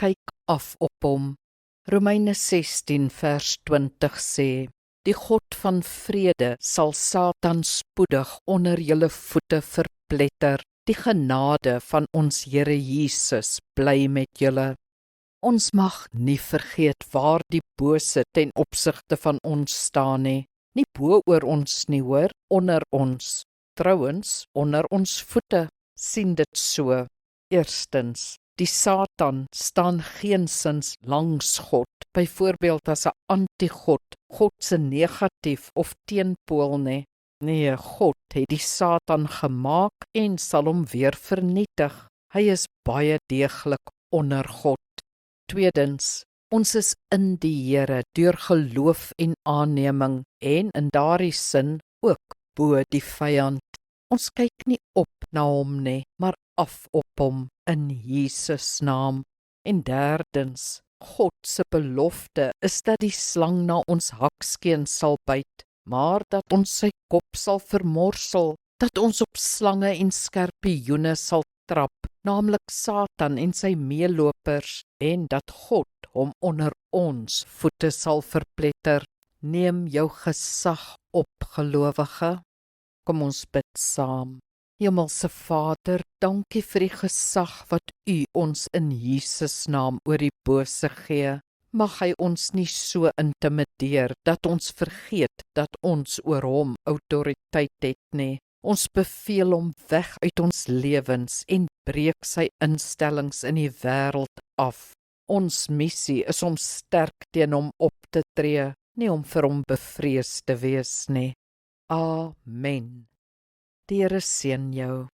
kyk af op hom. Romeine 16 vers 20 sê, die God van vrede sal Satan spoedig onder julle voete verpletter. Die genade van ons Here Jesus bly met julle. Ons mag nie vergeet waar die bose ten opsigte van ons staan nie. Nie bo oor ons nie hoor, onder ons. Trouwens, onder ons voete, sien dit so. Eerstens, die Satan staan geensins langs God, byvoorbeeld as 'n anti-God, God se negatief of teenpool nie. Nee, God het die Satan gemaak en sal hom weer vernietig. Hy is baie deeglik onder God. Tweedens, ons is in die Here deur geloof en aanneming en in daardie sin ook bo die vyand. Ons kyk nie op na hom nie, maar af op hom in Jesus naam. En derdens, God se belofte is dat die slang na ons hakskeen sal byt, maar dat ons sy kop sal vermorsel, dat ons op slange en skorpioene sal trap, naamlik Satan en sy meelopers, en dat God hom onder ons voete sal verpletter. Neem jou gesag op, gelowige. Kom ons bid saam. Hemelse Vader, dankie vir die gesag wat U ons in Jesus naam oor die bose gee. Mag hy ons nie so intimideer dat ons vergeet dat ons oor hom autoriteit het nie. Ons beveel hom weg uit ons lewens en breek sy instellings in die wêreld af. Ons missie is om sterk teen hom op te tree, nie om vir hom bevrees te wees nie. Amen. Die Here seën jou.